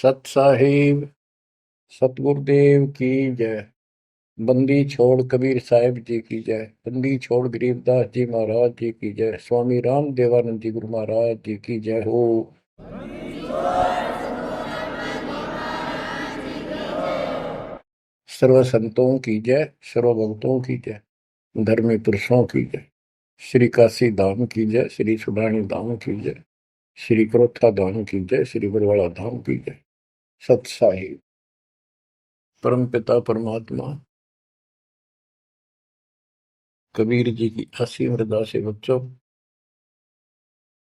सत साहिब सतगुरुदेव की जय। बंदी छोड़ कबीर साहिब जी की जय। बंदी छोड़ गरीबदास जी महाराज जी की जय। स्वामी राम देवानंद जी गुरु महाराज जी की जय हो। सर्व संतों की जय, सर्व भक्तों की जय, धर्मी पुरुषों की जय। श्री काशी धाम की जय, श्री सुब्राणी धाम की जय, श्री क्रोथा धाम की जय, श्री बरवाड़ा धाम की जय। सत साहिब परम पिता परमात्मा कबीर जी की असीम मृदा से बच्चों,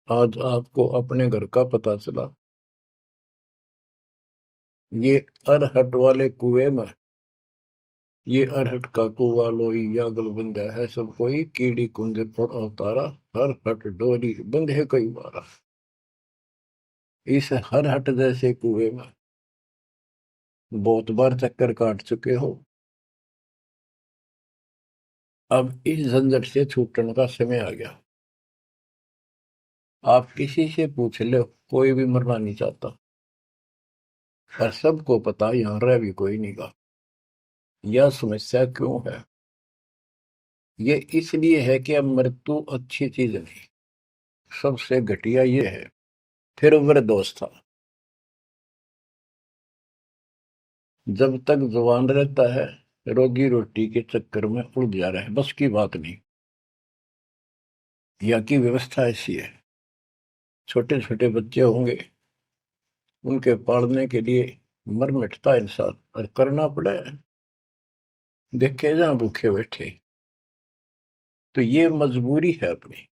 आज आपको अपने घर का पता चला। ये अरहट वाले कुएं में, ये अरहट का कुआ लोई या गलबंदा है सब कोई, कीड़ी कुंज पर अवतारा, हर हट डोरी बंधे कई बारा। इस हर हट जैसे कुएं में बहुत बार चक्कर काट चुके हो। अब इस झंझट से छूटने का समय आ गया। आप किसी से पूछ लो, कोई भी मरना नहीं चाहता, पर सबको पता यहाँ रह भी कोई नहीं गा। यह समस्या क्यों है? ये इसलिए है कि अब मृत्यु अच्छी चीज नहीं, सबसे घटिया ये है। फिर उम्र दोस्त था, जब तक जवान रहता है रोजी रोटी के चक्कर में उलझा रहा है, बस की बात नहीं। यहाँ की व्यवस्था ऐसी है, छोटे छोटे बच्चे होंगे, उनके पालने के लिए मर मिटता इंसान और करना पड़े, देखे जहां भूखे बैठे। तो ये मजबूरी है अपनी।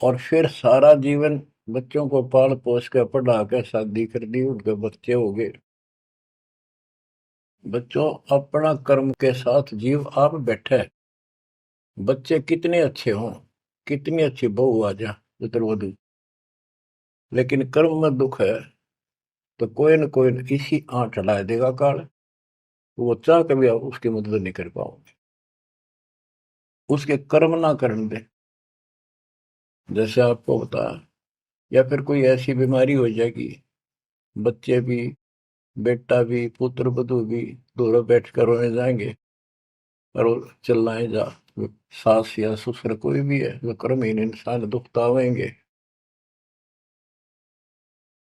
और फिर सारा जीवन बच्चों को पाल पोस कर पढ़ा कर शादी कर दी, उनके बच्चे हो गए। बच्चों, अपना कर्म के साथ जीव आप बैठे। बच्चे कितने अच्छे हों, कितनी अच्छी बहू आ जा पुत्रवधु, लेकिन कर्म में दुख है तो कोई न कोई इसी आंट ला देगा काल। वो चाह कभी आप उसकी मदद नहीं कर पाओगे, उसके कर्म ना करने दे। जैसे आपको बताया, या फिर कोई ऐसी बीमारी हो जाएगी, बच्चे भी, बेटा भी, पुत्र वधु भी दोनों बैठ कर रोने जाएंगे और वो चिल्लाए जा। सास या ससुर कोई भी है, वो कर्महीन इंसान दुख पावेंगे।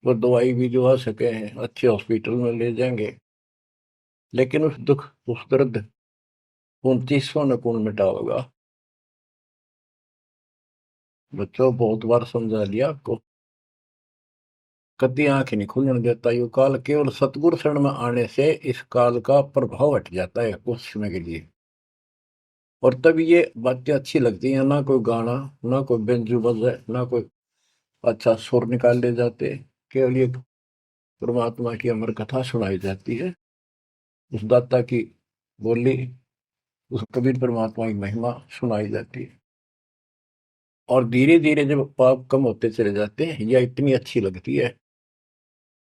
वो दवाई भी जो आ सके हैं अच्छे हॉस्पिटल में ले जाएंगे, लेकिन उस दुख उस दर्द 2900 न कौन मिटा होगा। बच्चों, बहुत बार समझा लिया आपको, कभी आंख नहीं खुलने देता ये काल। केवल सतगुरु शरण में आने से इस काल का प्रभाव हट जाता है कुछ समय के लिए। और तब ये बातें अच्छी लगती हैं, ना कोई गाना, ना कोई बेंजू बजे, ना कोई अच्छा सुर निकाल ले जाते। केवल ये परमात्मा की अमर कथा सुनाई जाती है, उस दाता की बोली, उस कबीर परमात्मा की महिमा सुनाई जाती है। और धीरे धीरे जब पाप कम होते चले जाते हैं, यह इतनी अच्छी लगती है।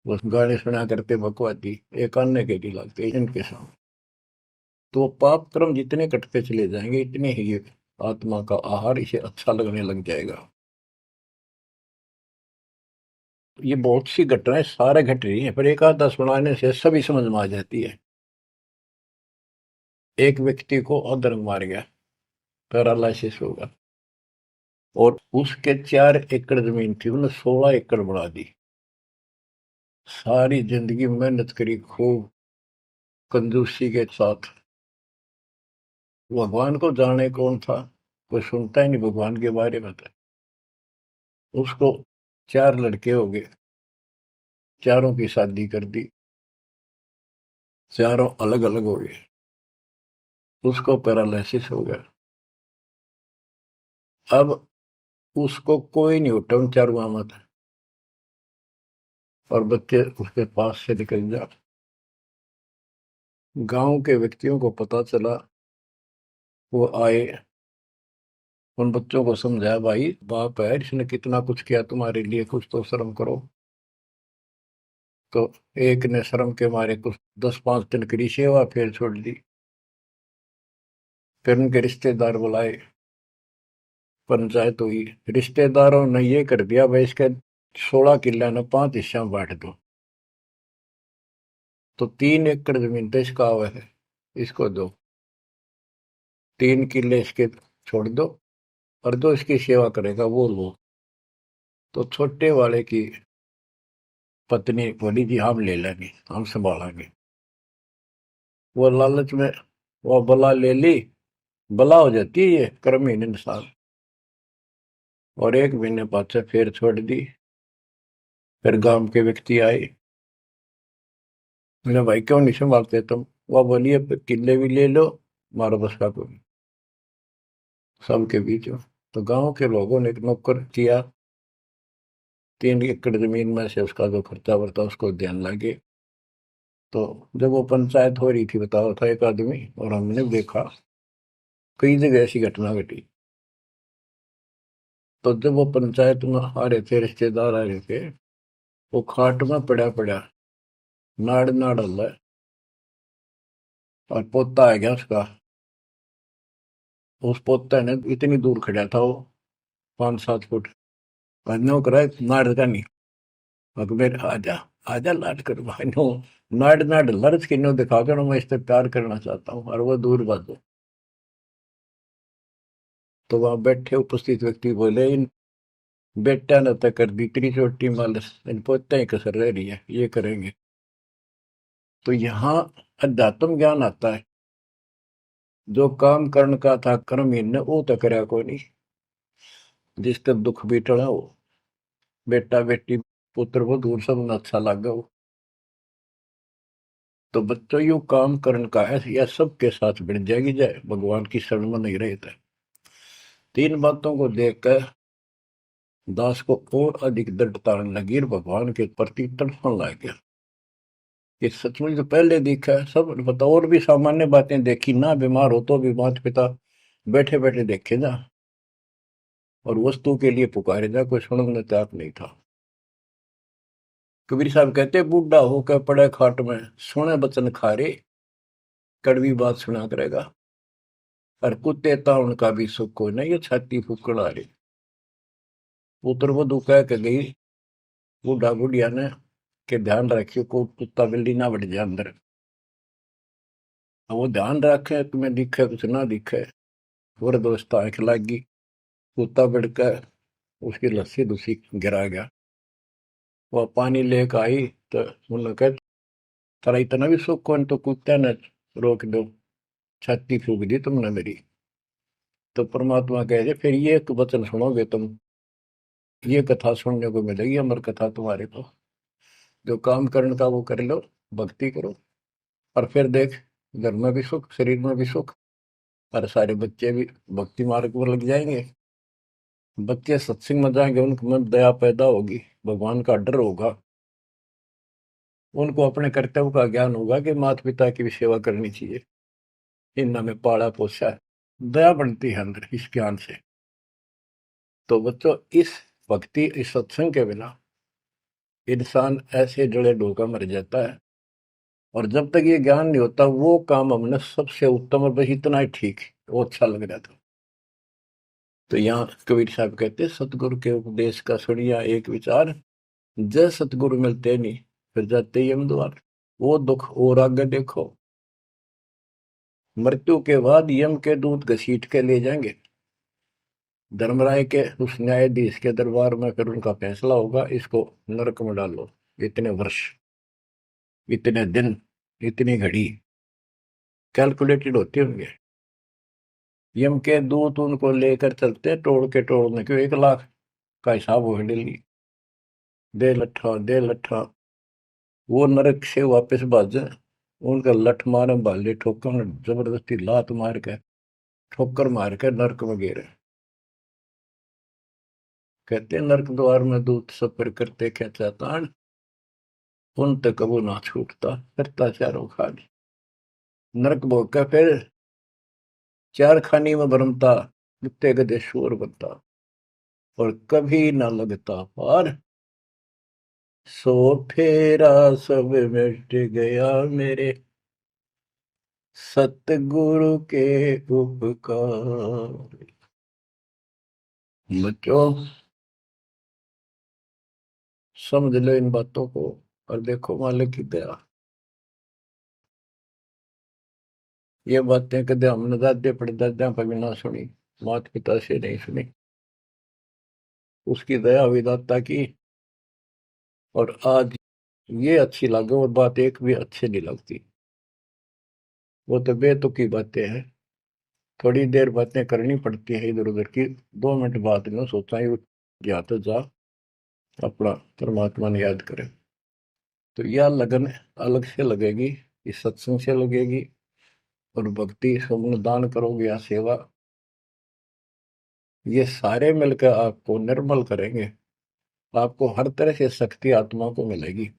बस गाने सुना करते बकवादी एक अन्य के लिए लगते हैं इनके सामने। तो पाप कर्म जितने कटते चले जाएंगे, इतने ही ये आत्मा का आहार इसे अच्छा लगने लग जाएगा। ये बहुत सी घटनाएं सारे घट रही हैं, पर एक आधा सुनाने से सभी समझ में आ जाती है। एक व्यक्ति को अधर्म मार गया, पैरालिसिस होगा, और उसके 4 एकड़ जमीन थी, उन्हें 16 एकड़ बढ़ा दी। सारी जिंदगी मेहनत करी खूब कंजूसी के साथ। भगवान को जाने कौन था, कोई सुनता ही नहीं भगवान के बारे में। तो उसको 4 लड़के हो गए, चारों की शादी कर दी, चारों अलग अलग हो गए। उसको पैरालिसिस हो गया। अब उसको कोई नहीं उठा उन चारों में था, और बच्चे उसके पास से निकल जा। गांव के व्यक्तियों को पता चला, वो आए, उन बच्चों को समझाया, भाई बाप है, इसने कितना कुछ किया तुम्हारे लिए, कुछ तो शर्म करो। तो एक ने शर्म के मारे कुछ 10-5 दिन की सेवा फिर छोड़ दी। फिर उनके रिश्तेदार बुलाए, पंचायत हुई। रिश्तेदारों ने ये कर दिया, भाई इसके 16 किले ने 5 हिस्सा में बांट दो, तो 3 एकड़ जमीन तो इसका आवा है, इसको दो, 3 किले इसके छोड़ दो, और जो इसकी सेवा करेगा वो लो। तो छोटे वाले की पत्नी बोली जी हम ले लेंगे, हम संभालेंगे। वो लालच में वो बला ले ली, बला हो जाती है ये कर्महीन इंसान, और 1 महीने बाद से फिर छोड़ दी। फिर गांव के व्यक्ति आए, मेरा भाई क्यों नहीं संभालते तुम? वह बोलिए किले भी ले लो, मारो बस का कोई सबके बीच में। तो गांव के लोगों ने एक नौकर किया, 3 एकड़ जमीन में से उसका जो खर्चा वर्ता उसको ध्यान लगे। तो जब वो पंचायत हो रही थी, बताओ था एक आदमी, और हमने देखा कई जगह ऐसी घटना घटी। तो जब वो पंचायत में आ रहे थे, रिश्तेदार आ रहे थे, वो खाट में पड़ा पड़ा नाड़ नाड़ हल्ला है, और पोता आ गया उसका। उस पोते ने इतनी दूर खड़ा था वो, 5-7 फुट, नो करा नाड़ का नहीं, अकबर आजा, आजा लाट कर भाई नो, नाड़ नाड़ लर्ज की नो दिखा कर मैं इस पे प्यार करना चाहता हूँ, और वो दूर बात। तो वहां बैठे उपस्थित व्यक्ति बोले इन बेटा ने तय कर दी इतनी छोटी मालस, इन पोते ही कसर रह रही है, ये करेंगे। तो यहाँ अध्यात्म ज्ञान आता है। जो काम करण का था कर्महीन ने वो तो करया कोई नहीं, जिसका दुख भी टला हो, बेटा बेटी पुत्र वो दूर सब न अच्छा लगा हो। तो बच्चों यू काम करण का है, यह सबके साथ बढ़ जाएगी जाए भगवान की शरण में नहीं रहता। 3 बातों को देखकर दास को और अधिक दृढ़ता लगी और भगवान के प्रति तड़पने लग गया। ये सचमुच तो पहले देखा है सब बता, और भी सामान्य बातें देखी ना, बीमार हो तो भी माता पिता बैठे बैठे देखे जा, और वस्तु के लिए पुकारे जा, कोई सुनने तैयार नहीं था। कबीर साहब कहते बूढ़ा होकर पड़े खाट में, सुने बचन खारे, कड़वी बात सुना करेगा, और कुत्ते ताउन का भी सुख को नहीं, ये छाती फूकड़ आ रही। पुत्र वधु कह के गई बूढ़ा बुढ़िया ने के ध्यान रखियो को कुत्ता बिल्ली ना बढ़ जाए अंदर। अब वो ध्यान रखे तुम्हें दिखे कुछ ना दिखे, और दोस्त आंख लागी, कुत्ता बढ़कर उसकी लस्सी दूसी गिरा गया। वह पानी लेकर आई, तो उन्होंने कहा तेरा इतना भी सुख कौन, तो कुत्ते ने रोक दो, छाती फूक दी तुमने मेरी। तो परमात्मा कह दे फिर ये एक वचन सुनोगे तुम, ये कथा सुनने को मिलेगी अमर कथा तुम्हारे को। जो काम करने का वो कर लो, भक्ति करो, और फिर देख घर में भी सुख, शरीर में भी सुख, और सारे बच्चे भी भक्ति मार्ग पर लग जाएंगे। बच्चे सत्संग में जाएंगे, उनमें दया पैदा होगी, भगवान का डर होगा, उनको अपने कर्तव्य का ज्ञान होगा कि माता पिता की भी सेवा करनी चाहिए, इन्होंने में पाला पोसा है, दया बनती है अंदर इस ज्ञान से। तो बच्चों इस भक्ति इस सत्संग के बिना इंसान ऐसे जड़े डोका मर जाता है, और जब तक ये ज्ञान नहीं होता वो काम हमने सबसे उत्तम और बस इतना ही ठीक है, वो अच्छा लग रहा था। तो यहाँ कबीर साहब कहते सतगुरु के उपदेश का सुनिया एक विचार, जय सतगुरु मिलते नहीं फिर जाते यम द्वार। वो दुख और आगे देखो, मृत्यु के बाद यम के दूत घसीट के ले जाएंगे धर्मराय के उस न्यायाधीश के दरबार में, फिर उनका फैसला होगा इसको नरक में डालो, इतने वर्ष, इतने दिन, इतनी घड़ी कैलकुलेटेड होते होंगे। यम के दूत उनको लेकर चलते तोड़ के तोड़ने क्यों, 1 लाख का हिसाब हो डेली, दे लट्ठा दे लट्ठा, वो नरक से वापस भाजे, उनका लठ मारे भाले ठोकर जबरदस्ती लात मार के ठोकर मार के नरक में गिरे। कहते नरक द्वार में दूत सफर करते क्या तान, उन तक कबू ना छूटता करता चारों खानी। नरक भोग का फिर 4 खानी में भरमता, कुत्ते गधे शोर बनता, और कभी ना लगता पार, सो फेरा सब मिट गया मेरे सतगुरु के उपकार। बच्चों समझ लो इन बातों को और देखो मालिक की दया। ये बातें कदे हमने दादे परदादा पर भी ना सुनी, माता पिता से नहीं सुनी। उसकी दया विदाता की, और आज ये अच्छी लगे और बात एक भी अच्छी नहीं लगती। वो तो बेतुकी बातें हैं, थोड़ी देर बातें करनी पड़ती है इधर उधर की। 2 मिनट बाद में सोचा ही जा तो जा अपना परमात्मा ने याद करे। तो यह लगन अलग से लगेगी, इस सत्संग से लगेगी, और भक्ति सुमन दान करोगे या सेवा, ये सारे मिलकर आपको निर्मल करेंगे। आपको हर तरह से शक्ति आत्मा को मिलेगी।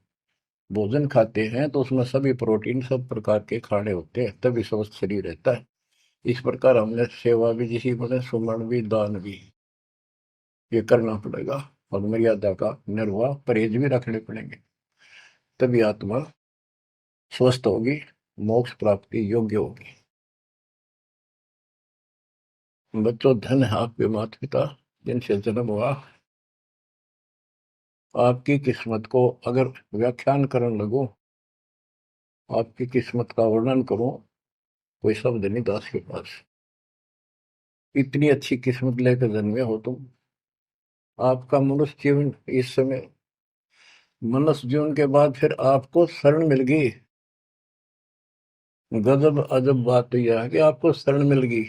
भोजन खाते हैं तो उसमें सभी प्रोटीन सब प्रकार के खाने होते हैं, तभी स्वस्थ शरीर रहता है। इस प्रकार हमने सेवा भी जिसी बने, सुमन भी, दान भी, ये करना पड़ेगा। और मर्यादा का निर्वाह परहेज भी रखने पड़ेंगे, तभी आत्मा स्वस्थ होगी, मोक्ष प्राप्ति योग्य होगी। बच्चों, धन है आपके माता पिता जिनसे जन्म हुआ। आपकी किस्मत को अगर व्याख्यान करने लगो, आपकी किस्मत का वर्णन करो, कोई शब्द नहीं दास के पास। इतनी अच्छी किस्मत लेकर जन्मे हो तुम। आपका मनुष्य जीवन इस समय, मनुष्य जीवन के बाद फिर आपको शरण मिल गई। गजब अजब बात तो यह है कि आपको शरण मिल गई।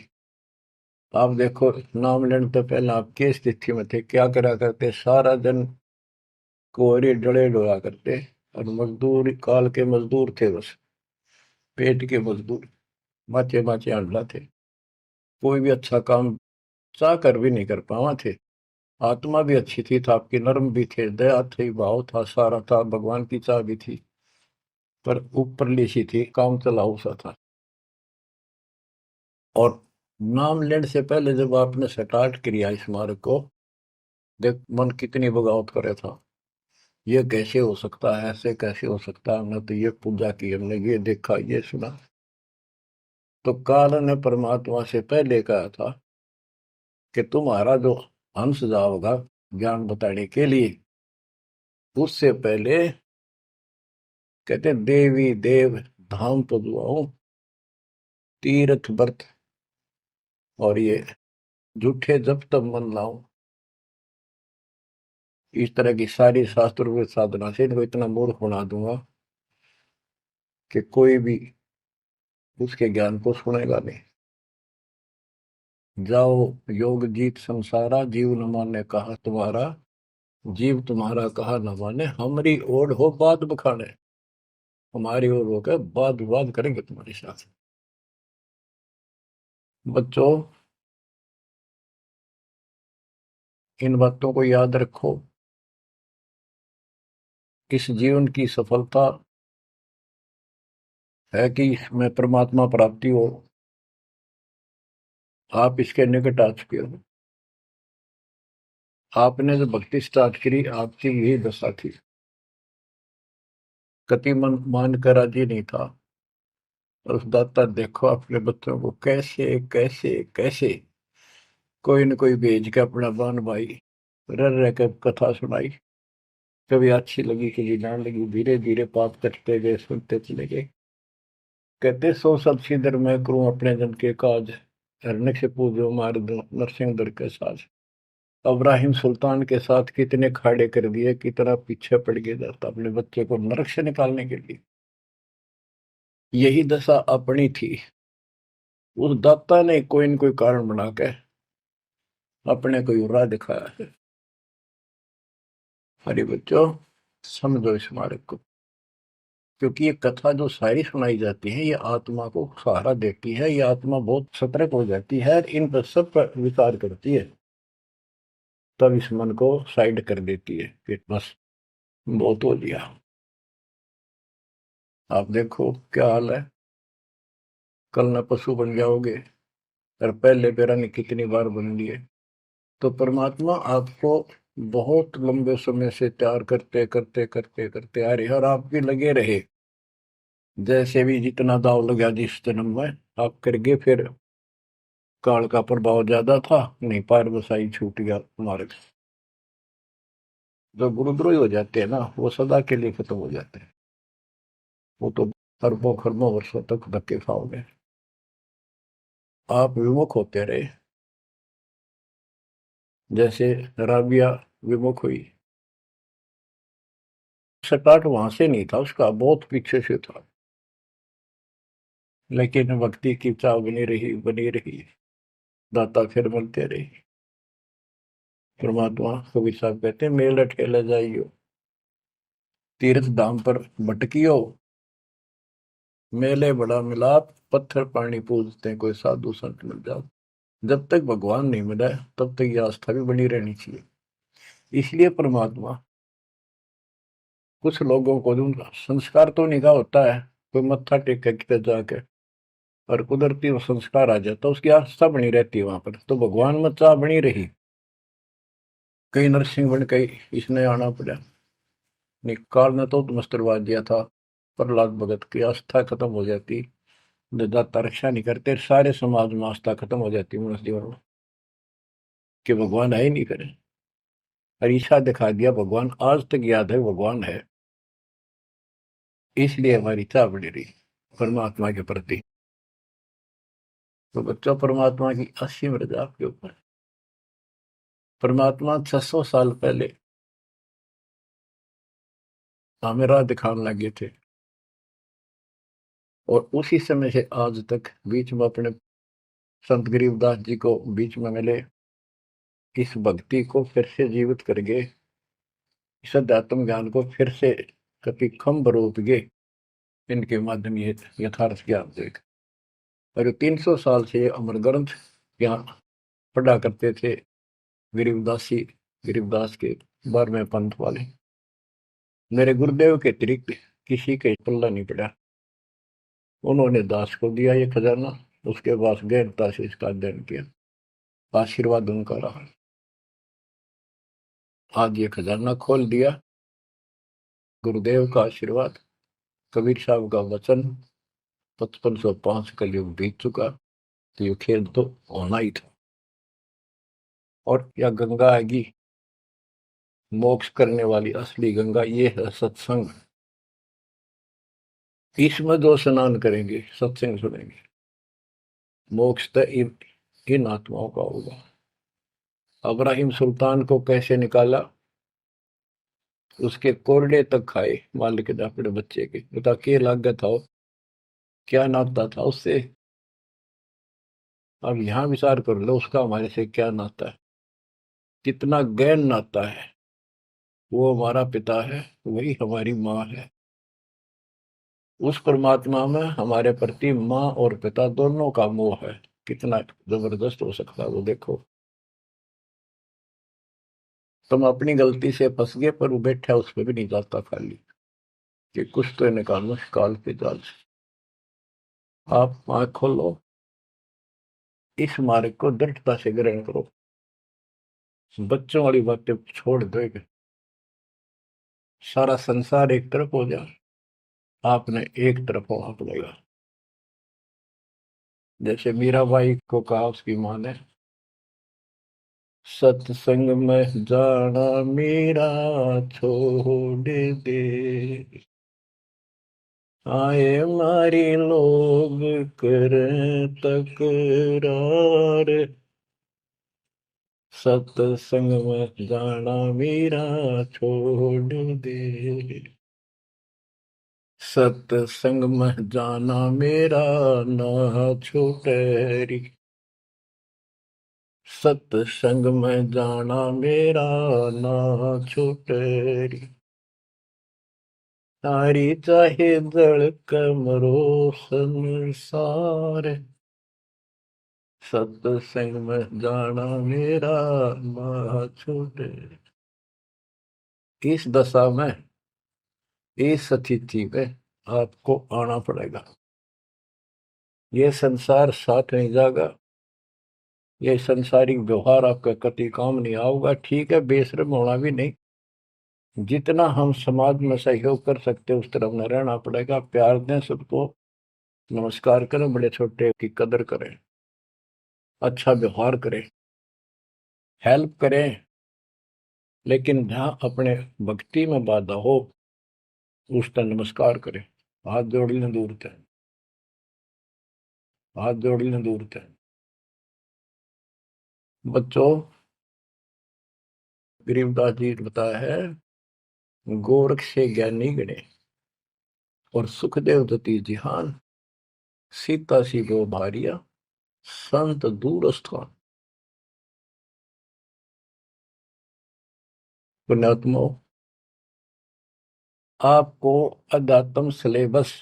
आप देखो, नाम लेने तो पहले आप किस स्थिति में थे, क्या करा करते, सारा दिन कोहरे डले डोला करते, और मजदूर काल के मजदूर थे, बस पेट के मजदूर, माचे माचे अंडा थे। कोई भी अच्छा काम चाह कर भी नहीं कर पावा थे। आत्मा भी अच्छी थी, था आपकी नर्म भी थे, दया थी, भाव था, सारा था, भगवान की चाह भी थी, पर ऊपरली सी थी, काम चलाऊ सा था। और नाम लेने से पहले जब आपने स्टार्ट किया इस मार्ग को, देख मन कितनी बगावत करे था। ये कैसे हो सकता है, ऐसे कैसे हो सकता है, हमने तो ये पूजा की, हमने ये देखा, ये सुना। तो काल ने परमात्मा से पहले कहा था कि तुम्हारा जो हंस जाओगा ज्ञान बताने के लिए, उससे पहले कहते देवी देव धाम पदुआओ, तीर्थ व्रत और ये झूठे जब तब मन लाओ। इस तरह की सारी शास्त्रों की साधना से इनको इतना मूर्ख बना दूंगा कि कोई भी उसके ज्ञान को सुनेगा नहीं। जाओ योग जीत संसारा, जीव न माने कहा तुम्हारा, जीव तुम्हारा कहा न माने, हमारी ओर हो बात बखाने। हमारी ओर होकर बात विवाद करेंगे तुम्हारे साथ। बच्चों, इन बातों को याद रखो। इस जीवन की सफलता है कि इसमें परमात्मा प्राप्ति हो। आप इसके निकट आ चुके हो। आपने जो भक्ति स्टार्ट करी, आपकी यही दशा थी। कति मन मान कर राजी नहीं था, और उस दाता देखो अपने बच्चों को कैसे कैसे कैसे कोई न कोई भेज के अपना बान भाई रह रह कर कथा सुनाई। कभी अच्छी लगी, कभी ना लगी, धीरे धीरे पाप करते गए, सुनते चले गए। कहते सो सब सिदर मैं करूं अपने जन के काज, हरने से पूजो मार दो नरसिंह दर के साज। इब्राहिम सुल्तान के साथ कितने खाड़े कर दिए, कितना पीछे पड़ गया जाता अपने बच्चे को नरक से निकालने के लिए। यही दशा अपनी थी। उस दाता ने कोई न कोई कारण बना के अपने को राह दिखाया है। हरी बच्चों, समझो इस मार्ग को, क्योंकि ये कथा जो सारी सुनाई जाती है, ये आत्मा को सहारा देती है। ये आत्मा बहुत सतर्क हो जाती है, इन पर सब पर विचार करती है, तब इस मन को साइड कर देती है कि बस बहुत हो लिया। आप देखो क्या हाल है, कल न पशु बन जाओगे, और पहले बेरा कितनी बार बन लिए। तो परमात्मा आपको बहुत लंबे समय से तैयार करते करते करते करते आ रहे, और आप भी लगे रहे। जैसे भी जितना दाव लगा जिस जन्म में आप करके, फिर काल का प्रभाव ज्यादा था, नहीं पार बसाई छूट गया मार्ग। जो गुरुद्रोही हो जाते हैं ना, वो सदा के लिए खत्म हो जाते हैं। वो तो अरबों खरबों वर्षों तक धक्के खाओगे। आप विमुख होते रहे, जैसे राबिया विमुख हुई। स्टार्ट वहां से नहीं था उसका, बहुत पीछे से था, लेकिन भक्ति की चाह बनी रही। दाता फिर मिलते रहे। परमात्मा कबीर साहब कहते हैं, मेल ठेले जाइयो, तीर्थ धाम पर भटकियो, मेले बड़ा मिलाप, पत्थर पानी पूजते कोई साधु संत मिल जाओ। जब तक भगवान नहीं मिला है, तब तक ये आस्था भी बनी रहनी चाहिए। इसलिए परमात्मा कुछ लोगों को जो संस्कार तो निकाह होता है, कोई मत्था टेक के जाके, और कुदरती वो संस्कार आ जाता, उसकी आस्था बनी रहती है वहां पर, तो भगवान में चाह बनी रही। कई नरसिंह बन कई इसने आना पड़ा, निकाल ने तो मस्टरवा दिया था। प्रहलाद भगत की आस्था खत्म हो जाती, दाता रक्षा नहीं करते, सारे समाज में आस्था खत्म हो जाती मनुष्य जीवन में, कि भगवान है ही नहीं करे। और ईशा दिखा दिया भगवान, आज तक याद है भगवान है। इसलिए हमारी चाह बनी रही परमात्मा के प्रति। तो बच्चों, परमात्मा की असीम रजा आपके ऊपर। परमात्मा 600 साल पहले हमें राह दिखाने लगे थे, और उसी समय से आज तक बीच में अपने संत गरीबदास जी को बीच में मिले, इस भक्ति को फिर से जीवित कर गए, इस अध्यात्म ज्ञान को फिर से कभी खम्भ रोप गए। इनके माध्यम ये यथार्थ ज्ञान देख, और 300 साल से अमर ग्रंथ यहाँ पढ़ा करते थे गरीबदासी, गरीबदास के 12वें पंथ वाले। मेरे गुरुदेव के अतिरिक्त किसी के पल्ला नहीं पड़ा। उन्होंने दास को दिया ये खजाना, उसके बाद गहनता से इसका अध्ययन किया, आशीर्वाद उनका रहा। आज ये खजाना खोल दिया, गुरुदेव का आशीर्वाद, कबीर साहब का वचन, 5505 कलयुग बीत चुका, तो ये खेल तो होना ही था। और यह गंगा आएगी, मोक्ष करने वाली असली गंगा, ये है सत्संग। इसमें जो स्नान करेंगे, सत्संग सुनेंगे, मोक्ष तो इन आत्माओं का होगा। अब्राहिम सुल्तान को कैसे निकाला, उसके कोरडे तक खाए मालिक ने अपने बच्चे के, बता के लागत था, क्या नाता था उससे। अब यहां विचार कर लो, उसका हमारे से क्या नाता है, कितना गहन नाता है। वो हमारा पिता है, वही हमारी माँ है। उस परमात्मा में हमारे प्रति माँ और पिता दोनों का मोह है, कितना जबरदस्त हो सकता है वो देखो। तुम अपनी गलती से फंस गए, पर वो बैठा उस पर भी नहीं जाता खाली, कि कुछ तो निकालो काल के जाल से। आप आंख खोलो, इस मार्ग को दृढ़ता से ग्रहण करो, बच्चों वाली बातें छोड़ दो। सारा संसार एक तरफ हो जाए, आपने एक तरफ होना पड़ेगा। जैसे मीराबाई को कहा उसकी माँ ने, सत्संग में जाना मीरा छोड़ दे, आए मारी लोग कर तकरार, सत्संग में जाना मीरा छोड़ दे, सत्संग में जाना मेरा ना छूटे री, सत्संग में जाना मेरा ना छूटे री, तारी चाहे जल कमरो संसार, सत्संग में जाना मेरा ना छूटे। इस दशा में, इस स्थिति में आपको आना पड़ेगा। ये संसार साथ नहीं जाएगा, ये संसारिक व्यवहार आपका कति काम नहीं आऊगा। ठीक है, बेशर्म होना भी नहीं, जितना हम समाज में सहयोग कर सकते उस तरफ में रहना पड़ेगा। प्यार दें सबको, नमस्कार करें, बड़े छोटे की कदर करें, अच्छा व्यवहार करें, हेल्प करें, लेकिन जहां अपने भक्ति में बाधा हो उसका नमस्कार करे, हाथ जोड़ लें दूर थे, हाथ जोड़ लें दूर थे। बच्चों, गरीबदास जी ने बताया है, गोरख से ज्ञानी गणे और सुखदेव दती जिहान, सीता सी गो भारिया संत दूर स्थान। पुण्यात्मा, आपको अध्यात्म सिलेबस,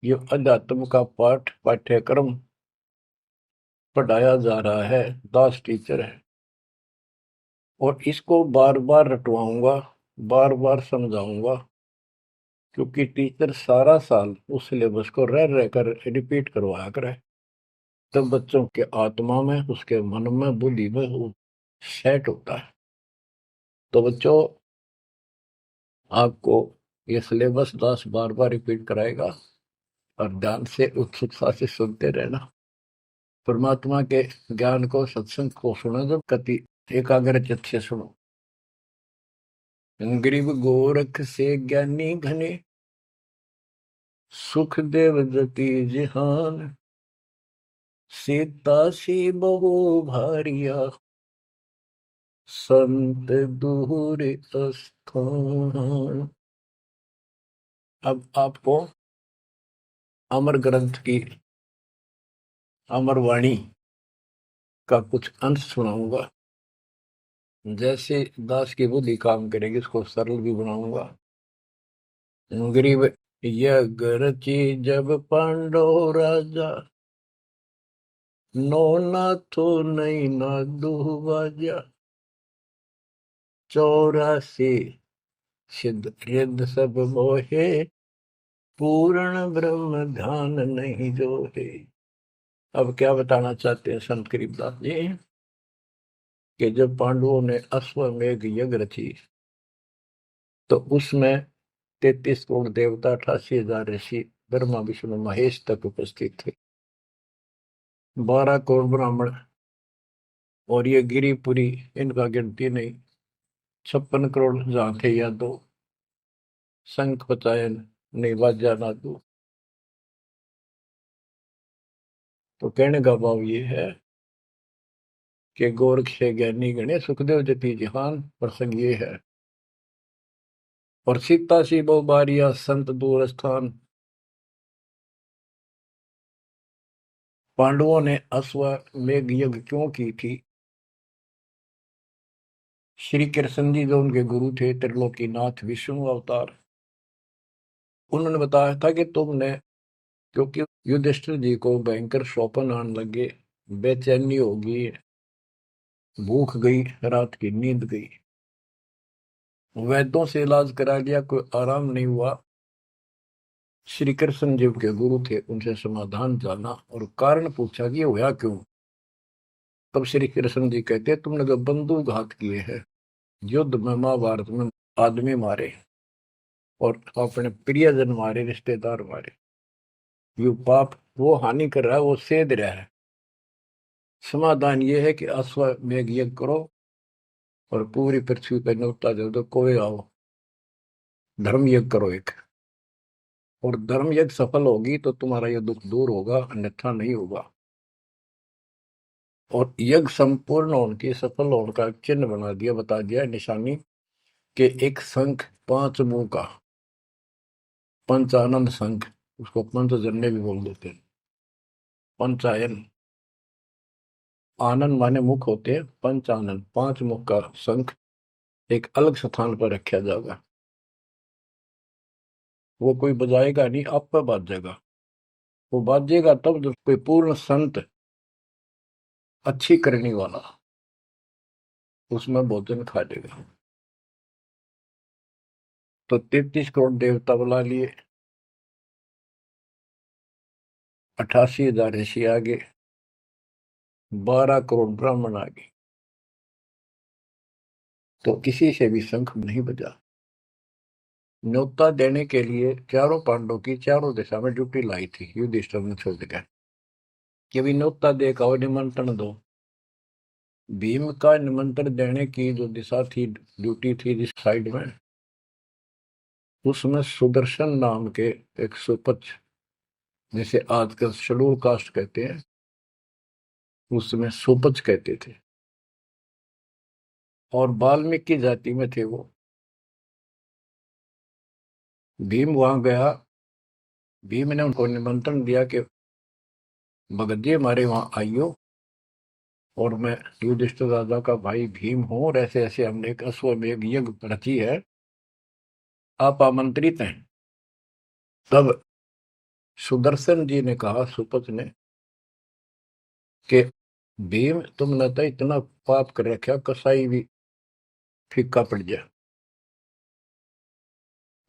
ये अध्यात्म का पाठ्यक्रम पढ़ाया जा रहा है, दास टीचर है, और इसको बार बार रटवाऊंगा, बार बार समझाऊंगा, क्योंकि टीचर सारा साल उस सिलेबस को रह रह कर रिपीट करवाया करे, तब बच्चों के आत्मा में, उसके मन में, बुद्धि में वो सेट होता है। तो बच्चों, आपको ये सिलेबस दास बार बार रिपीट कराएगा और ध्यान से उत्सुकता से सुनते रहना। परमात्मा के ज्ञान को, सत्संग को सुनो जब कति एकाग्र चित्त से सुनो। गरीब गोरख से ज्ञानी घने, सुख देव जति जिहान, सीता सी बहु भारिया संत दूर स्थान। अब आपको अमर ग्रंथ की अमर वाणी का कुछ अंश सुनाऊंगा। जैसे दास की बुद्धि काम करेगी, इसको सरल भी बनाऊंगा। गरीब यज्ञ जब पांडव राजा, नो नाथो नहीं ना दुहबाजा, 84 सिद्ध रिद्ध सब मोहे, पूर्ण ब्रह्म ध्यान नहीं जो है। अब क्या बताना चाहते हैं संत गरीबदास जी, कि जब पांडवों ने अश्वमेघ यज्ञ रची, तो उसमें 33 करोड़ देवता, 88,000 ऋषि, ब्रह्मा विष्णु महेश तक उपस्थित थे, 12 करोड़ ब्राह्मण, और ये गिरिपुरी, इनका गिनती नहीं, 56 करोड़ जहां थे या दो, शंख पचायन नहीं बाजा ना दो। तो कहने का भाव ये है कि गोरख से ज्ञानी गणे, सुखदेव जति जिहान, प्रसंग ये है। और सीता सी बहु बारिया संत दूर स्थान। पांडवों ने अश्वमेघ यज्ञ क्यों की थी? श्री कृष्ण जी जो उनके गुरु थे, त्रिलोकीनाथ विष्णु अवतार, उन्होंने बताया था कि तुमने, क्योंकि युधिष्ठिर जी को भयंकर स्वप्न आने लगे, बेचैनी होगी, भूख गई, रात की नींद गई, वैद्यों से इलाज करा लिया, कोई आराम नहीं हुआ। श्री कृष्ण जी के गुरु थे, उनसे समाधान जाना और कारण पूछा कि ये हुआ क्यों। तब श्री कृष्ण जी कहते, तुमने जो बंदूक घात किए हैं, युद्ध में, महाभारत में आदमी मारे और अपने प्रियजन मारे, रिश्तेदार मारे, ये पाप वो हानि कर रहा है, वो सेध रहा है। समाधान ये है कि अश्वमेघ यज्ञ करो और पूरी पृथ्वी पर न्योता दे दो, कोई आओ, धर्म यज्ञ करो एक, और धर्म यज्ञ सफल होगी तो तुम्हारा ये दुख दूर होगा, अन्यथा नहीं होगा। और यज्ञ संपूर्ण होने की, सफल होने का चिन्ह बना दिया, बता दिया निशानी, कि एक शंख 5 मुंह का, पंचानन शंख, उसको पंचजन्य भी बोल देते हैं, पंचायन, आनंद माने मुख होते हैं, पंचानन 5 मुख का शंख एक अलग स्थान पर रखा जाएगा। वो कोई बजाएगा नहीं, आप पर बाजेगा। वो बाजेगा तब जब कोई पूर्ण संत, अच्छी करने वाला उसमें भोजन खा लेगा। तो 33 करोड़ देवता बुला लिए, 88,000 ऋषि आगे, 12 करोड़ ब्राह्मण आगे, तो किसी से भी शंख नहीं बजा। न्योता देने के लिए चारों पांडवों की चारों दिशा में ड्यूटी लाई थी, युधिष्ठिर ने छोड़ दिया कि भी न्योता दे का निमंत्रण दो। भीम का निमंत्रण देने की जो दिशा थी, ड्यूटी थी जिस साइड में, उसमें सुदर्शन नाम के एक सुपच, जिसे आजकल शेड्यूल कास्ट कहते हैं, उसमें सुपच कहते थे, और वाल्मीकि जाति में थे वो। भीम वहां गया। भीम ने उनको निमंत्रण दिया कि भगत जी हमारे वहां आइयो, और मैं युधिष्ठिर राजा का भाई भीम हूं, और ऐसे ऐसे हमने एक अश्वमेध यज्ञ रची है, आप आमंत्रित हैं। तब सुदर्शन जी ने कहा, सुपच ने, कि भीम तुमने तो इतना पाप कर रखा, कसाई भी फीका पड़ जाए।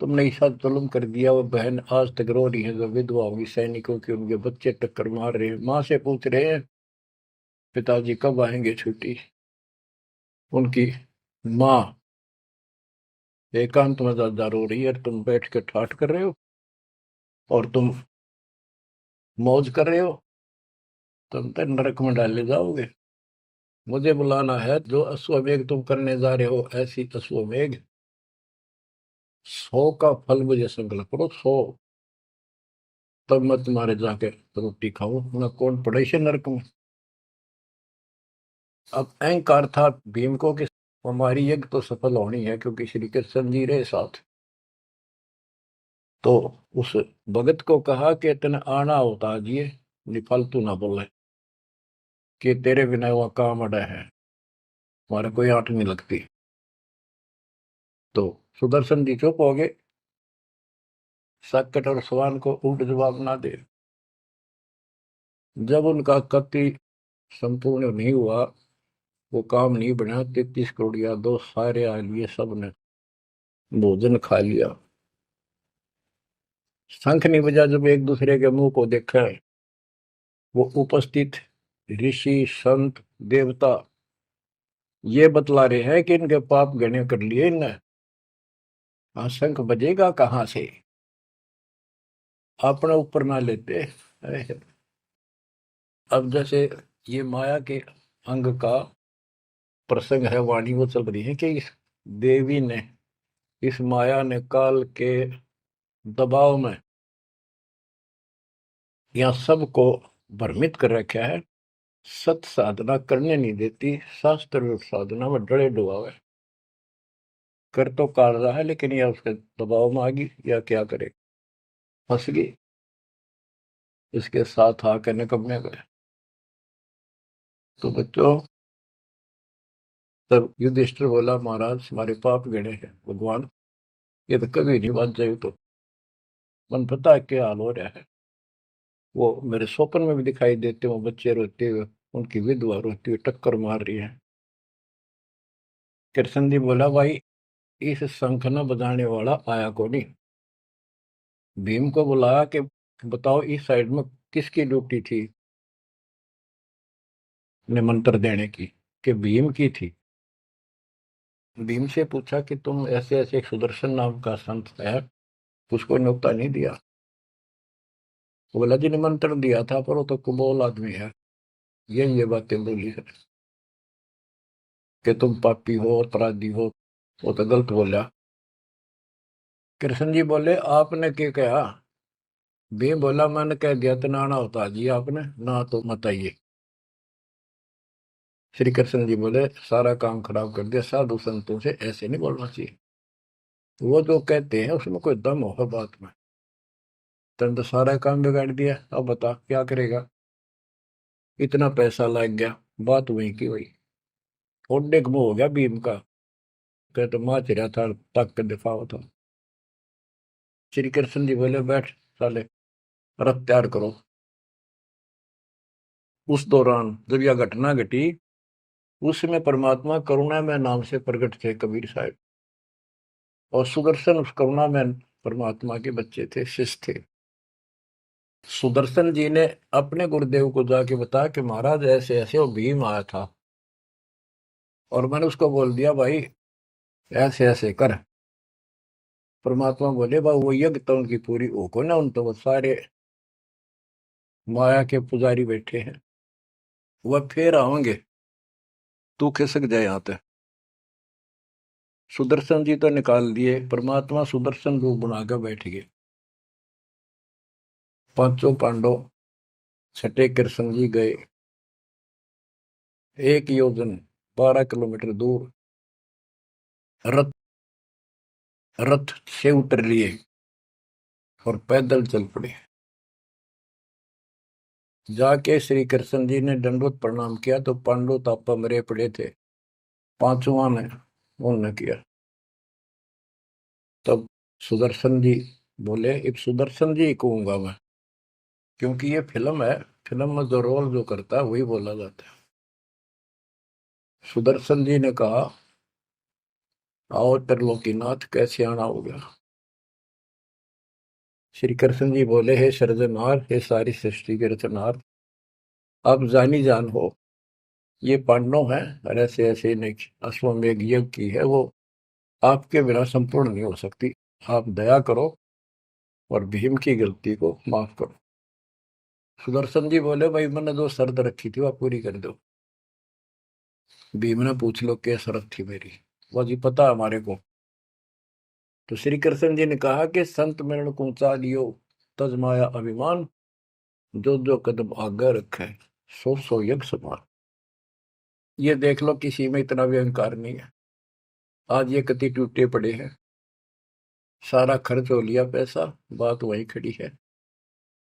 तुमने ऐसा जुल्म कर दिया, वो बहन आज तक रो रही है जो विधवा होगी सैनिकों की, उनके बच्चे टक्कर मार रहे हैं, माँ से पूछ रहे हैं पिताजी कब आएंगे छुट्टी। उनकी माँ एकांत में ज्यादा रो रही है, तुम बैठ के ठाठ कर रहे हो और तुम मौज कर रहे हो, तुम तो नरक में डाले जाओगे। मुझे बुलाना है, जो अश्वमेघ तुम करने जा रहे हो, ऐसी अश्वमेघ 100 का फल मुझे संकल्प करो, 100, तब मैं तुम्हारे जाके रोटी खाऊं, मैं कौन पड़े से नरक में। अब अहंकार था भीम को कि हमारी यज्ञ तो सफल होनी है, क्योंकि श्री कृष्ण जी रहे साथ। तो उस भगत को कहा कि तेने आना होता जी, फालतू ना बोले, कि तेरे बिना वह काम अड़ा है, हमारे कोई आंट नहीं लगती। तो सुदर्शन जी चुप हो गए, साकेत और सवान को उल्ट जवाब ना दे। जब उनका कति संपूर्ण नहीं हुआ, वो काम नहीं बना, 33 करोड़ यादव सारे आ लिए, सब ने भोजन खा लिया, शंख नहीं बजा। जब एक दूसरे के मुंह को देखा, वो उपस्थित ऋषि संत देवता ये बतला रहे हैं कि इनके पाप गणे कर लिए इनने। हाँ, शंख बजेगा कहाँ से, अपने ऊपर ना लेते। अरे, अब जैसे ये माया के अंग का प्रसंग है, वाणी वो चल रही है कि इस देवी ने, इस माया ने काल के दबाव में यहाँ सबको भ्रमित कर रखा है, सत साधना करने नहीं देती, शास्त्र साधना में डरे डुबावे, कर तो काट रहा है, लेकिन या उसके दबाव में आ गई या क्या करे, फंस गई, इसके साथ आकर निकम्मे गए। तो बच्चों, तब युधिष्ठिर बोला, महाराज हमारे पाप गणे हैं भगवान, ये तो कभी नहीं बच जाए। तो मन पता है क्या हाल हो रहा है, वो मेरे स्वप्न में भी दिखाई देते, वो बच्चे रोते हुए, उनकी विधवा रोती हुई टक्कर मार रही है। कृष्ण जी बोला, भाई इस शंख न बजाने वाला आया को नहीं। भीम को बुलाया कि बताओ इस साइड में किसकी ड्यूटी थी निमंत्रण देने की, कि भीम की थी। भीम से पूछा कि तुम ऐसे ऐसे, एक सुदर्शन नाम का संत है, उसको न्योता नहीं दिया। वो बोला, जी निमंत्रण दिया था, पर वो तो कुबोल आदमी है, ये बातें बोली है कि तुम पापी हो, अपराधी हो, वो तो गलत बोला। कृष्ण जी बोले, आपने क्या कहा। भीम बोला, मैंने कह दिया तो नाना होता जी, आपने ना तो मत आइए। श्री कृष्ण जी बोले, सारा काम खराब कर दिया, साधु संतों से ऐसे नहीं बोलना चाहिए, वो जो कहते हैं उसमें कोई दम होगा बात में। तुम तो सारा काम बिगाड़ दिया, अब बता क्या करेगा। इतना पैसा लग गया, बात वही की वही, ओडे मुंह हो गया भीम का, कह तो माँ चिरा था, तक के दिफा था। श्री कृष्ण जी बोले, बैठ साले, रथ तैयार करो। उस दौरान जब यह घटना घटी, उसमें परमात्मा करुणा में नाम से प्रकट थे कबीर साहब, और सुदर्शन उस करुणा में परमात्मा के बच्चे थे, शिष्य थे। सुदर्शन जी ने अपने गुरुदेव को जाके बताया कि महाराज ऐसे ऐसे वो भीम आया था, और मैंने उसको बोल दिया भाई ऐसे ऐसे कर। परमात्मा बोले, भाई वो यज्ञ तो उनकी पूरी हो को ना, उन तो वो सारे माया के पुजारी बैठे हैं, वह फिर आओगे। तू खिसक जाए यहाँ ते। सुदर्शन जी तो निकाल दिए, परमात्मा सुदर्शन रूप बनाकर बैठ गए। पांचों पांडव छठे कृष्ण जी गए, 1 योजन 12 किलोमीटर दूर रथ रथ से उतर लिए और पैदल चल पड़े। जाके श्री कृष्ण जी ने दंडवत प्रणाम किया तो पांडव तापा मरे पड़े थे, पांचवा ने उन्होंने किया। तब सुदर्शन जी बोले, एक सुदर्शन जी कहूंगा मैं, क्योंकि ये फिल्म है, फिल्म में जो रोल जो करता है वही बोला जाता है। सुदर्शन जी ने कहा, आओ त्रिलोकीनाथ, कैसे आना हो गया। श्री कृष्ण जी बोले, हे सृजनहार, हे सारी सृष्टि के रचनहार, आप जानी जान हो, ये पांडव है और ऐसे ऐसे नहीं, अश्वमेघ यज्ञ की है वो, आपके बिना संपूर्ण नहीं हो सकती। आप दया करो और भीम की गलती को माफ करो। सुदर्शन जी बोले, भाई मैंने जो शर्त रखी थी वह पूरी कर दो। भीम ने पूछ लो क्या शर्त थी मेरी, वो जी पता हमारे को। तो श्री कृष्ण जी ने कहा कि संत मरण को ऊंचा लियो, तज माया अभिमान, जो जो कदम आगे रखे, सो सो यज्ञ समान। ये देख लो, किसी में इतना भी अहंकार नहीं है। आज ये कति टूटे पड़े हैं, सारा खर्च हो लिया पैसा, बात वहीं खड़ी है।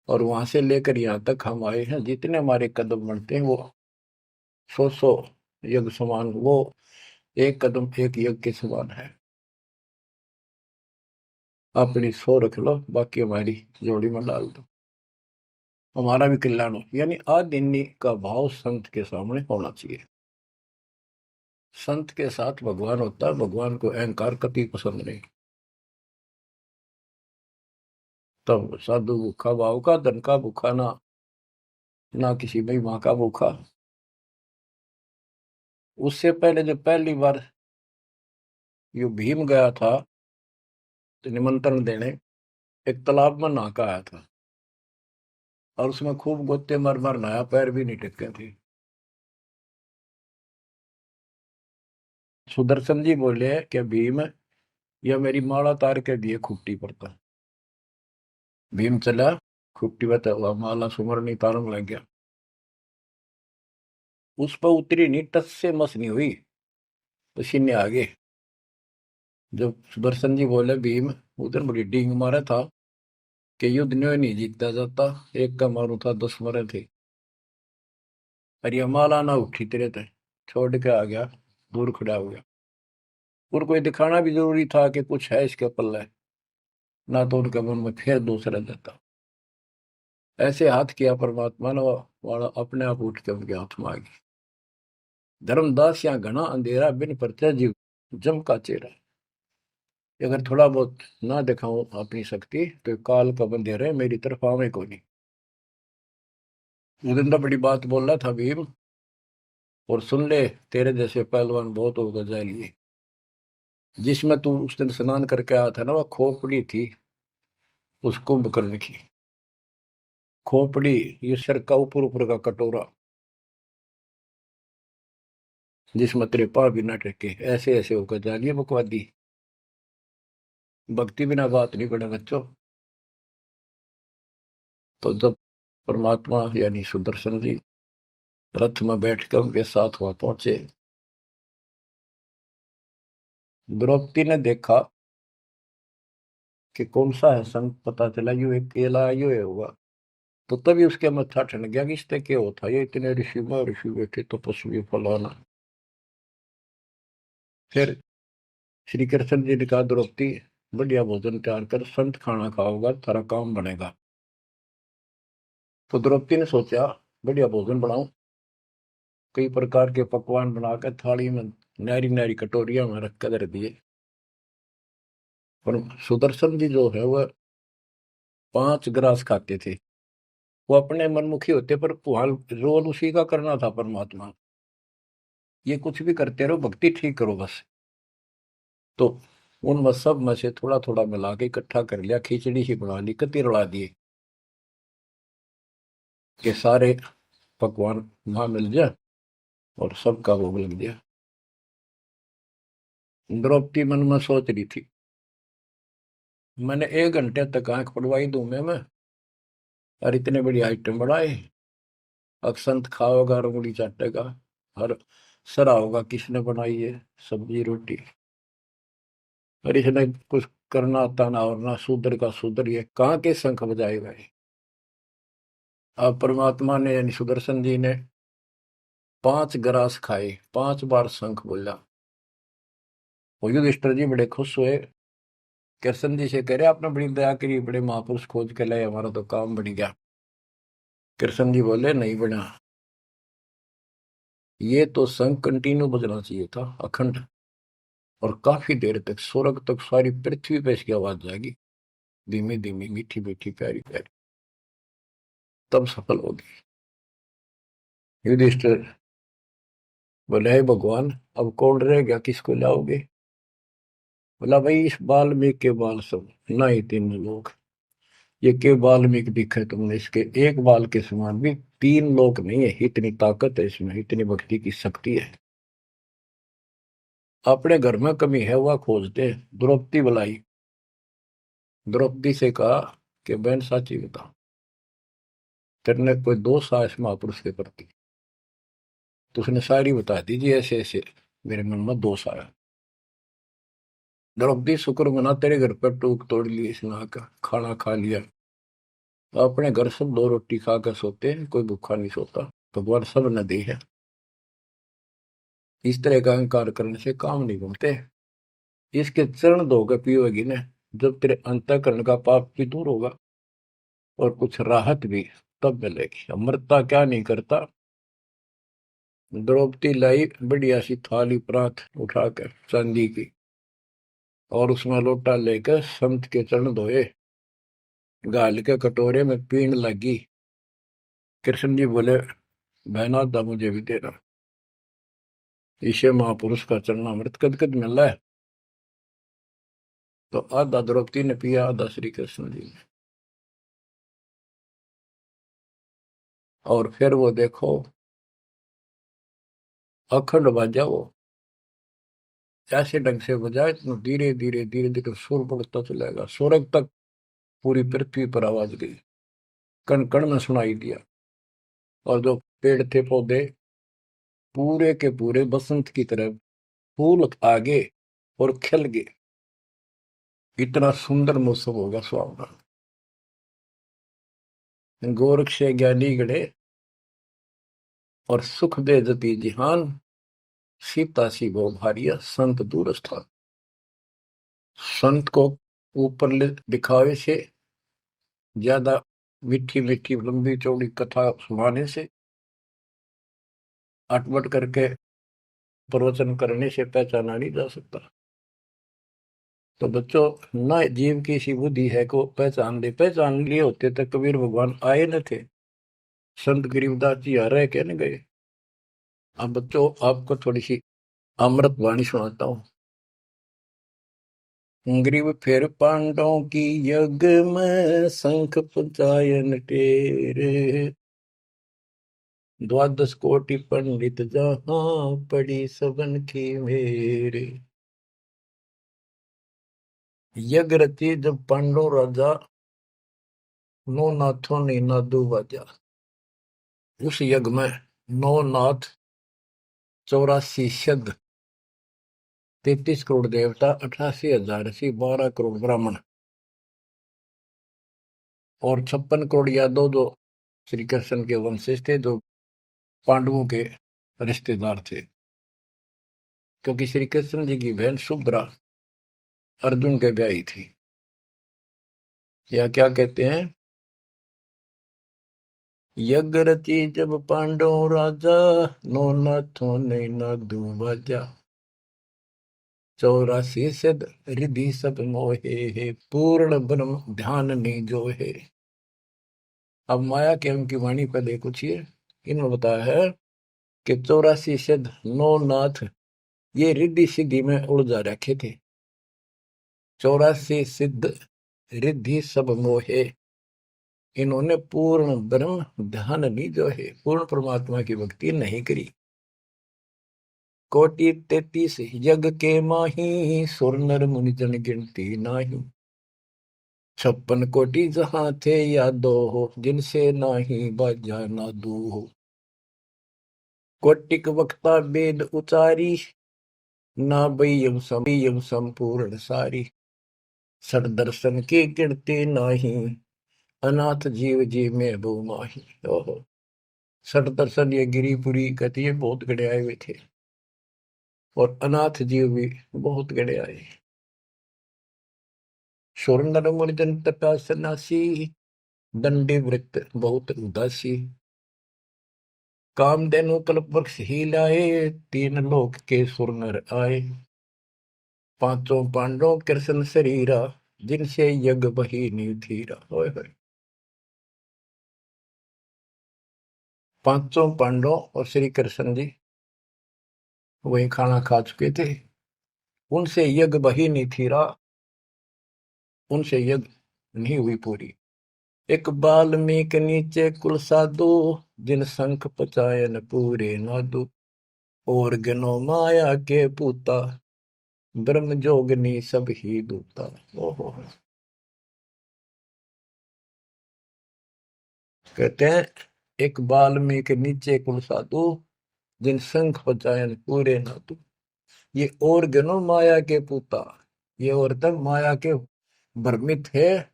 और वहां से लेकर यहाँ तक हम आए हैं, जितने हमारे कदम बढ़ते हैं वो सौ यज्ञ समान, वो एक कदम एक यज्ञ के समान है। अपनी सौ रख लो, बाकी हमारी जोड़ी में डाल दो, हमारा भी कल्याण हो। यानी आदिन्य का भाव संत के सामने होना चाहिए। संत के साथ भगवान होता है, भगवान को अहंकार कति पसंद नहीं। तब साधु भूखा भाव का, धन का भूखा ना, ना किसी में माँ का भूखा। उससे पहले जब पहली बार यो भीम गया था तो निमंत्रण देने, एक तालाब में नहा के आया था और उसमें खूब गोते मार मार नहाया, पैर भी नहीं टिके थे। सुदर्शन जी बोले कि भीम, यह मेरी माला तार के दिए खुट्टी पर था। भीम चला, खुट्टी पर हुआ माला सुमरनी तारन लग गया। उस पर उतरी नहीं, टस से मस नहीं हुई, पसीने आ गए। जब सुदर्शन जी बोले, भीम उधर बड़ी डींग मारा था कि युद्ध न्योय नहीं जीतता जाता, एक का मारू था 10 मरे थे। और ये माला ना उठी तेरे थे, छोड़ के आ गया, दूर खड़ा हो गया। और कोई दिखाना भी जरूरी था कि कुछ है इसके पल्ले, ना तो उनके मन में फिर दूसरा देता। ऐसे हाथ किया परमात्मा ने, वाला अपने आप उठ के उनके हाथ में आ गई। धर्मदास या घना अंधेरा, बिन परचय जीव जम का चेहरा। अगर थोड़ा बहुत ना दिखाऊं अपनी शक्ति तो काल का बंधेरे मेरी तरफ आवे को नहीं। उस दिन तो बड़ी बात बोल रहा था भीम, और सुन ले, तेरे जैसे पहलवान बहुत होगा जाए लिए। जिसमें तू उस दिन स्नान करके आया था ना, वह खोपड़ी थी उस कुंभकर्ण की। खोपड़ी, ये सिर का ऊपर ऊपर का कटोरा, जिसमें तेरे पाँव भी न टेके, ऐसे ऐसे होकर जानिए बकवादी। भक्ति बिना बात नहीं बने बच्चों। तो जब परमात्मा यानी सुदर्शन जी रथ में बैठ कर उनके साथ वहां पहुंचे, द्रौपदी ने देखा कि कौन सा है संत, पता चला यू एक केला यू है हुआ। तो तभी उसके मत्था ठन गया कि इससे क्या होता, ये इतने ऋषि में ऋषि बैठे तपस्वी फलाना। फिर श्री कृष्ण जी ने कहा, द्रौपदी बढ़िया भोजन तैयार कर, संत खाना खाओगा तारा काम बनेगा। तो द्रौपदी ने सोचा, बढ़िया भोजन बनाऊं, कई प्रकार के पकवान बनाकर थाली में नारी नारी कटोरिया में रख कर दिए। और सुदर्शन जी जो है वह 5 ग्रास खाते थे। वो अपने मनमुखी होते, पर वहां रोल उसी का करना था परमात्मा। ये कुछ भी करते रहो, भक्ति ठीक करो बस। तो उन सब में से थोड़ा थोड़ा मिला के इकट्ठा कर लिया, खिचड़ी ही बना ली, कति रला दिए कि सारे पकवान वहां मिल जाए। और सबका भोग लग गया। द्रौपदी मन में सोच रही थी, मैंने 1 घंटे तक आंख पड़वाई दूं मैं और इतने बड़ी आइटम बढ़ाए। अक्षंत खाओगा, रंगुली चाटेगा और सरा होगा किसने बनाई है सब्जी रोटी। और इसने कुछ करना आता ना, और ना शूद्र का शूद्र, ये कहाँ के शंख बजाएगा ये। अब परमात्मा ने यानी सुदर्शन जी ने 5 ग्रास खाए, 5 बार शंख बोला। वो युधिष्ठिर जी बड़े खुश हुए, कृष्ण जी से कह रहे आपने बड़ी दया करी, बड़े महापुरुष खोज के लाए, हमारा तो काम बन गया। कृष्ण जी बोले नहीं बना, ये तो शंख कंटिन्यू बजना चाहिए था अखंड, और काफी देर तक स्वर्ग तक सारी पृथ्वी पे इसकी आवाज जाएगी, धीमी धीमी मीठी मीठी प्यारी प्यारी, तब सफल होगी। युधिष्ठिर बोले हे भगवान, अब कौन रह गया, किसको लाओगे। बोला भाई इस वाल्मीकि के बाल सब ना ही 3 लोग, ये के वाल्मीकि दिखे तुमने, इसके एक बाल के समान भी 3 लोग नहीं है, इतनी ताकत है इसमें, इतनी भक्ति की शक्ति है। अपने घर में कमी है वह खोजते। द्रौपदी बुलाई, द्रौपदी से कहा कि बहन साची बता, तेरे कोई दोष आया इस महापुरुष के प्रति। तो उसने शायरी बता दी जी, ऐसे ऐसे मेरे मन में दोष आया। द्रौपदी शुक्र मना, तेरे घर पर टूक तोड़ ली इसने, का खाना खा लिया। अपने घर सब 2 रोटी खा कर सोते हैं, कोई भूखा नहीं सोता, भगवान सब न दी है। इस तरह का अहंकार करने से काम नहीं बनते। इसके चरण धोकर पियोगी ने, जब तेरे अंतःकरण का पाप भी दूर होगा और कुछ राहत भी तब मिलेगी। अमृता क्या नहीं करता। द्रौपदी लाई बढ़िया सी थाली परात उठाकर चांदी की, और उसमें लोटा लेकर संत के चरण धोए, गाल के कटोरे में पीण लगी। कृष्ण जी बोले बहना था मुझे भी देना, इसे महापुरुष का चरणामृत कद कद मिल रहा है। तो आधा द्रौपदी ने पिया, आधा श्री कृष्ण जी ने। और फिर वो देखो अखंड बाजा, वो ऐसे ढंग से बजाए तो धीरे धीरे धीरे धीरे सुर बढ़ता चलेगा, स्वर्ग तक पूरी पृथ्वी पर आवाज गई, कण कण में सुनाई दिया। और जो पेड़ थे पौधे पूरे के पूरे बसंत की तरह फूल आ गए और खिल गए। इतना सुंदर मौसम होगा सुहावना। गोरख से ज्ञानी गढ़े और सुख दे जति जिहान, सीता सी गो भारिया संत दूर स्थान। संत को ऊपर दिखावे से ज्यादा मीठी मीठी लंबी चौड़ी कथा सुनाने से, अटपट करके प्रवचन करने से पहचाना नहीं जा सकता। तो बच्चों, न जीव की सी बुद्धि है को पहचान ले, पहचान लिए होते तो कबीर भगवान आए न थे, संत गरीबदास जी आ रहे कहने गए। अब बच्चों आपको थोड़ी सी अमृत वाणी सुनाता हूँ। ग्रीव फिर पांडवों की यज्ञ में शंख पंचायन टेरे, 12 कोटि पंडित जहां पड़ी सबन की मेरे। यज्ञ रची जब पांडव राजा, नौ नाथों ने नादू बाजा। उस यज्ञ में 9 नाथ, 84 सिद्ध, 33 करोड़ देवता, 88,000 ऋषि, 12 करोड़ ब्राह्मण और 56 करोड़ यादव, जो श्री कृष्ण के वंशज थे, जो पांडवों के रिश्तेदार थे। क्योंकि श्री कृष्ण जी की बहन सुभद्रा अर्जुन के ब्याही थी। या क्या कहते हैं, यज्ञ रची जब पांडव राजा, नो नाथों ने नादू बाजा। 84 सिद्ध रिधि सब मोहे, पूर्ण ब्रह्म ध्यान नहीं जो है। अब माया के उनकी वाणी पर देखो छिए, इन्होंने बताया है कि 84 सिद्ध 9 नाथ ये रिद्धि सिद्धि में उलझा रखे थे। 84 सिद्ध रिद्धि सब मोहे, इन्होंने पूर्ण ब्रह्म ध्यान नहीं जो है, पूर्ण परमात्मा की भक्ति नहीं करी। कोटि 33 यज्ञ के माही, सुर नर मुनि जन गिनती नाही। 56 कोटि जहां थे यादो हो, जिनसे नाही बाजा नादू हो। कोटिक वक्ता वेद उचारी, ना बयम संपूर्ण सारी। सर दर्शन की गिनती नाही, अनाथ जीव जी में बो माही। ओहो, सठ दर्शन ये गिरिपुरी कहती है बहुत गड़े आए हुए थे, और अनाथ जीव भी बहुत गड़े आए। सुर नर मुनि जन तपा सन्यासी, दंडी वृत्त बहुत उदासी। कामधेनु कल्प वृक्ष ही लाए, 3 लोक के सुर नर आए। 5 पांडवों कृष्ण शरीरा, जिनसे यज्ञ बही निधीरा। होय होय, 5 पांडव और श्री कृष्ण जी वही खाना खा चुके थे, उनसे यज्ञ बही नहीं थीरा, उनसे यज्ञ नहीं हुई पूरी। एक बाल्मीक नीचे कुल साधु, जिन शंख पचायन पूरे नादु। और गनो माया के पूता, ब्रह्म जोगनी सब ही दूता। ओहो, कहते हैं एक बाल्मीक नीचे कुल साधु, जिन शंख पचायन पूरे नादु। ये और गनो माया के पूता, ये और तक माया के भ्रमित है,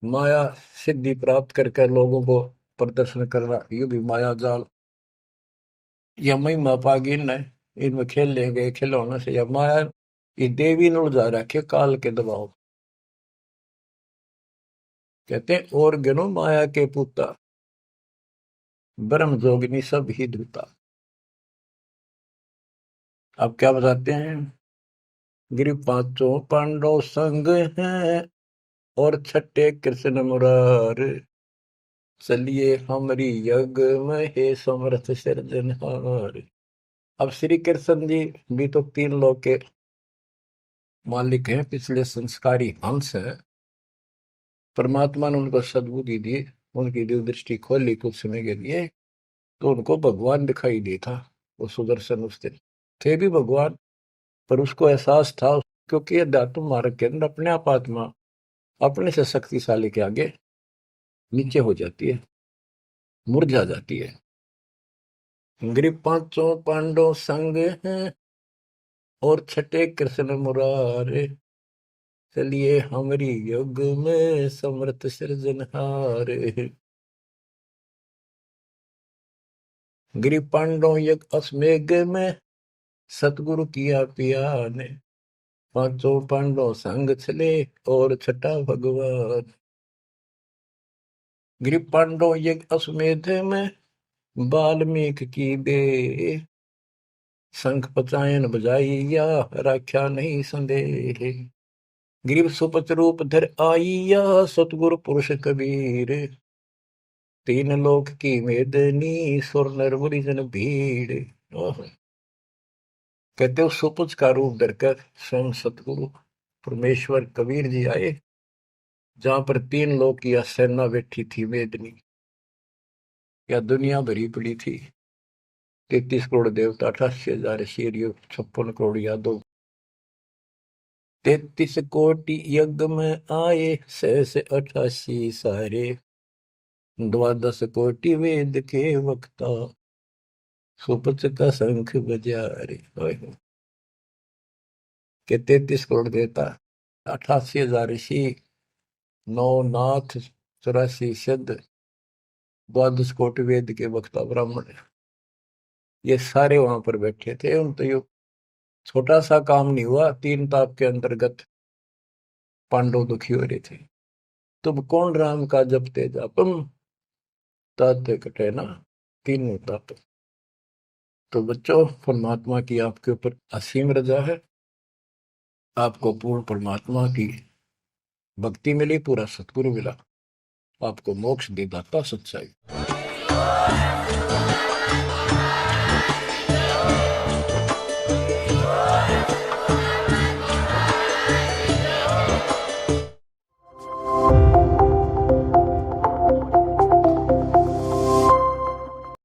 माया सिद्धि प्राप्त करके लोगों को प्रदर्शन करना, ये भी माया जाल। या महिमा पागी न इनमें खेल ले गए खिलौने से, या माया ये देवी ने उलझा रखे काल के दबाव। कहते हैं और गनो माया के पुता, ब्रह्म जोगिनी सब ही धूता। अब क्या बताते हैं, गिरि 5 पांडव संग हैं, और 6 कृष्ण मुरार। चलिए हमारी यज्ञ में हे समर्थ सिरजनहार। अब श्री कृष्ण जी भी तो 3 लोक के मालिक हैं, पिछले संस्कारी हंस है। परमात्मा ने उनको सद्बुद्धि दी, उनकी दिव्य दृष्टि खोली कुछ समय के लिए, तो उनको भगवान दिखाई दे था। वो सुदर्शन उस दिन थे भी भगवान, पर उसको एहसास था, क्योंकि अध्यात्म मार्ग के अंदर अपने आप आत्मा अपने से शक्तिशाली के आगे नीचे हो जाती है, मुरझा जाती है। गिरि 5 पांडव संग हैं, और 6 कृष्ण मुरारे। चलिए हमारी युग में समर्थ सृजनहार। गिरि पांडव यज्ञ अश्वमेघ में, सतगुरु किया पिया ने। 5 पांडव संग चले, और 6 भगवान। गिरि पांडव यज्ञ अश्वमेध में, वाल्मीकि की बे। शंख पचायन बजाइया, राख्या नहीं संदेह। गिरिव सुपच रूप धर आइया, सतगुरु पुरुष कबीर। 3 लोक की मेदनी, सुर नर मुनि जन भीड़। कहते हो सुपुच का रूप धरकर स्वयं सतगुरु परमेश्वर कबीर जी आए, जहां पर 3 लोक की सेना बैठी थी मेदनी, या दुनिया भरी पड़ी थी। 33 करोड़ देवता, 88,000 शेरियो, 56 करोड़ यादव। 33 कोटि यज्ञ में आए, 688 सारे। 12 कोटि वेद के वक्ता, सुपच का शंख बजा रे। के 33 करोड़ देवता, 88,000 ऋषि, 9 नाथ, 84 सिद्ध, 12 कोटि वेद के वक्ता ब्राह्मण, ये सारे वहां पर बैठे थे। उन तो यो छोटा सा काम नहीं हुआ, 3 ताप के अंतर्गत पांडव दुखी हो रहे थे। तुम कौन राम का जपते जापम, ताते कटे ना 3 ताप। तो बच्चों, परमात्मा की आपके ऊपर असीम रजा है, आपको पूर्ण परमात्मा की भक्ति मिली, पूरा सतगुरु मिला, आपको मोक्ष दे दाता सच्चाई।